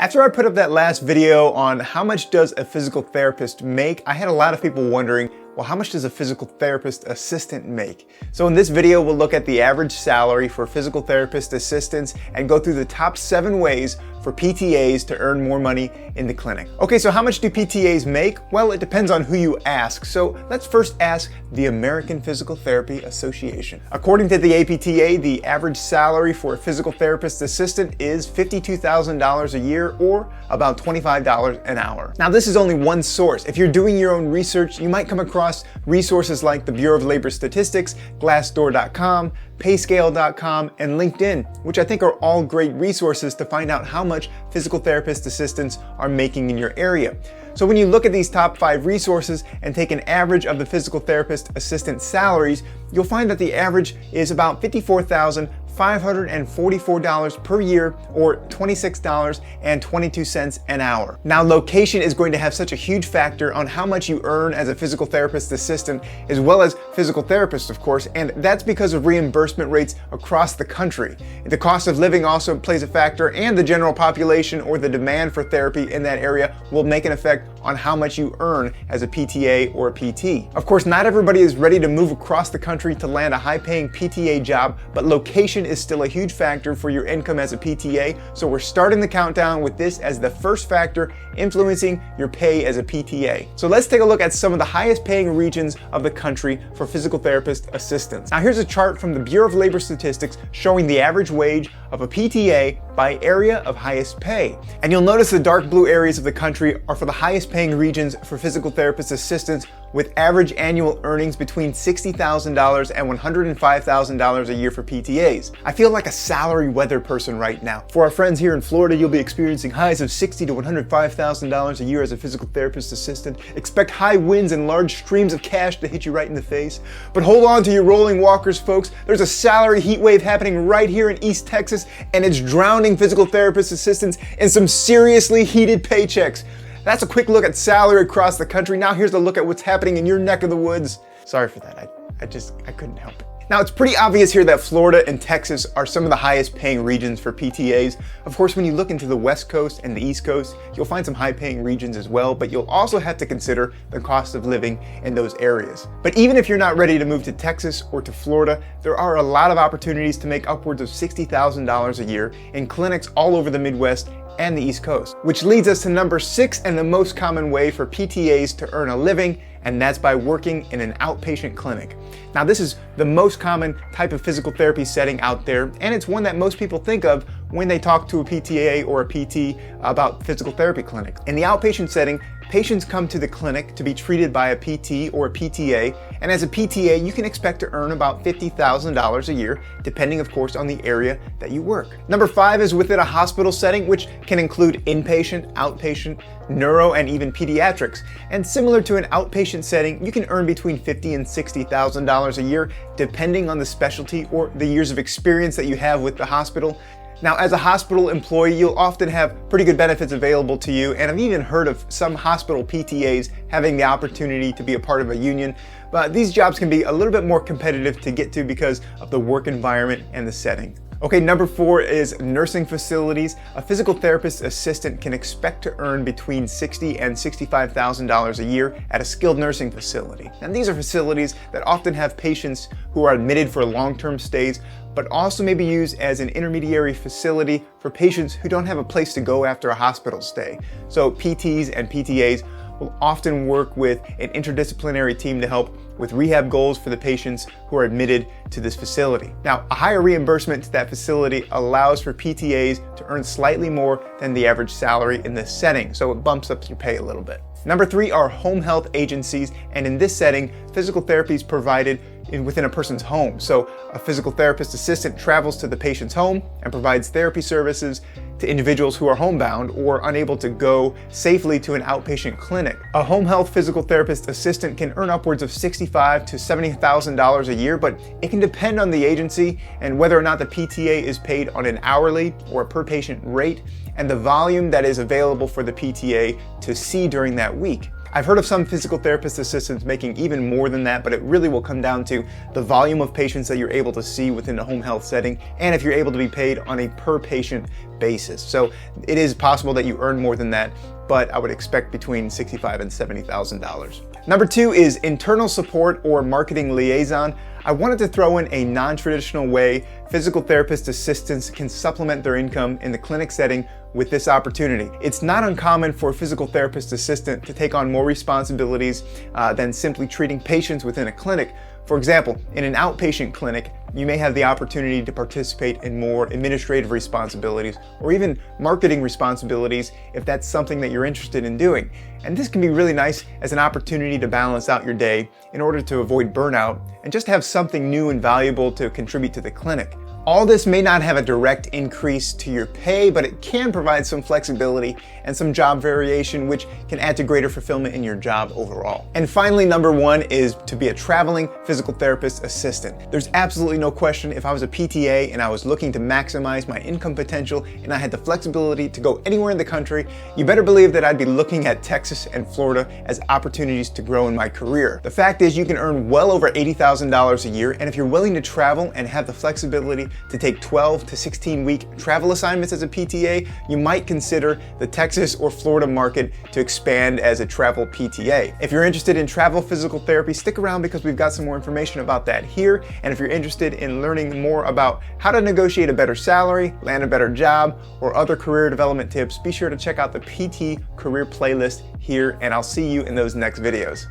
After I put up that last video on how much does a physical therapist make, I had a lot of people wondering, well, how much does a physical therapist assistant make? So in this video, we'll look at the average salary for physical therapist assistants and go through the top 7 ways for PTAs to earn more money in the clinic. Okay, so how much do PTAs make? Well, it depends on who you ask. So let's first ask the American Physical Therapy Association. According to the APTA, the average salary for a physical therapist assistant is $52,000 a year, or about $25 an hour. Now, this is only one source. If you're doing your own research, you might come across resources like the Bureau of Labor Statistics, Glassdoor.com, Payscale.com, and LinkedIn, which I think are all great resources to find out how much physical therapist assistants are making in your area. So when you look at these top 5 resources and take an average of the physical therapist assistant salaries, you'll find that the average is about $54,544 per year, or $26.22 an hour. Now, location is going to have such a huge factor on how much you earn as a physical therapist assistant, as well as physical therapists, of course, and that's because of reimbursement rates across the country. The cost of living also plays a factor, and the general population or the demand for therapy in that area will make an effect on how much you earn as a PTA or a PT. Of course, not everybody is ready to move across the country to land a high-paying PTA job, but location is still a huge factor for your income as a PTA, so we're starting the countdown with this as the first factor influencing your pay as a PTA. So let's take a look at some of the highest paying regions of the country for physical therapist assistants. Now, here's a chart from the Bureau of Labor Statistics showing the average wage of a PTA by area of highest pay. And you'll notice the dark blue areas of the country are for the highest paying regions for physical therapist assistants, with average annual earnings between $60,000 and $105,000 a year for PTAs. I feel like a salary weather person right now. For our friends here in Florida, you'll be experiencing highs of $60,000 to $105,000 a year as a physical therapist assistant. Expect high winds and large streams of cash to hit you right in the face. But hold on to your rolling walkers, folks. There's a salary heat wave happening right here in East Texas, and it's drowning physical therapist assistants in some seriously heated paychecks. That's a quick look at salary across the country. Now here's a look at what's happening in your neck of the woods. Sorry for that, I couldn't help it. Now, it's pretty obvious here that Florida and Texas are some of the highest paying regions for PTAs. Of course, when you look into the West Coast and the East Coast, you'll find some high paying regions as well, but you'll also have to consider the cost of living in those areas. But even if you're not ready to move to Texas or to Florida, there are a lot of opportunities to make upwards of $60,000 a year in clinics all over the Midwest and the East Coast, which leads us to number 6 and the most common way for PTAs to earn a living, and that's by working in an outpatient clinic. Now, this is the most common type of physical therapy setting out there, and it's one that most people think of when they talk to a PTA or a PT about physical therapy clinic. In the outpatient setting, patients come to the clinic to be treated by a PT or a PTA, and as a PTA, you can expect to earn about $50,000 a year, depending, of course, on the area that you work. Number 5 is within a hospital setting, which can include inpatient, outpatient, neuro, and even pediatrics. And similar to an outpatient setting, you can earn between $50,000 and $60,000 a year, depending on the specialty or the years of experience that you have with the hospital. Now, as a hospital employee, you'll often have pretty good benefits available to you, and I've even heard of some hospital PTAs having the opportunity to be a part of a union, but these jobs can be a little bit more competitive to get to because of the work environment and the setting. Okay, number 4 is nursing facilities. A physical therapist assistant can expect to earn between $60,000 and $65,000 a year at a skilled nursing facility. And these are facilities that often have patients who are admitted for long-term stays, but also may be used as an intermediary facility for patients who don't have a place to go after a hospital stay. So PTs and PTAs will often work with an interdisciplinary team to help with rehab goals for the patients who are admitted to this facility. Now, a higher reimbursement to that facility allows for PTAs to earn slightly more than the average salary in this setting, so it bumps up your pay a little bit. Number 3 are home health agencies, and in this setting, physical therapy is provided within a person's home. So a physical therapist assistant travels to the patient's home and provides therapy services to individuals who are homebound or unable to go safely to an outpatient clinic. A home health physical therapist assistant can earn upwards of $65,000 to $70,000 a year, but it can depend on the agency and whether or not the PTA is paid on an hourly or a per patient rate, and the volume that is available for the PTA to see during that week. I've heard of some physical therapist assistants making even more than that, but it really will come down to the volume of patients that you're able to see within a home health setting, and if you're able to be paid on a per patient basis. So it is possible that you earn more than that, but I would expect between $65,000 and $70,000. Number 2 is internal support or marketing liaison. I wanted to throw in a non-traditional way physical therapist assistants can supplement their income in the clinic setting with this opportunity. It's not uncommon for a physical therapist assistant to take on more responsibilities than simply treating patients within a clinic. For example, in an outpatient clinic, you may have the opportunity to participate in more administrative responsibilities or even marketing responsibilities if that's something that you're interested in doing. And this can be really nice as an opportunity to balance out your day in order to avoid burnout and just have something new and valuable to contribute to the clinic. All this may not have a direct increase to your pay, but it can provide some flexibility and some job variation, which can add to greater fulfillment in your job overall. And finally, number 1 is to be a traveling physical therapist assistant. There's absolutely no question if I was a PTA and I was looking to maximize my income potential and I had the flexibility to go anywhere in the country, you better believe that I'd be looking at Texas and Florida as opportunities to grow in my career. The fact is you can earn well over $80,000 a year, and if you're willing to travel and have the flexibility to take 12 to 16 week travel assignments as a PTA, you might consider the Texas or Florida market to expand as a travel PTA. If you're interested in travel physical therapy, stick around because we've got some more information about that here. And if you're interested in learning more about how to negotiate a better salary, land a better job, or other career development tips, be sure to check out the PT career playlist here, and I'll see you in those next videos.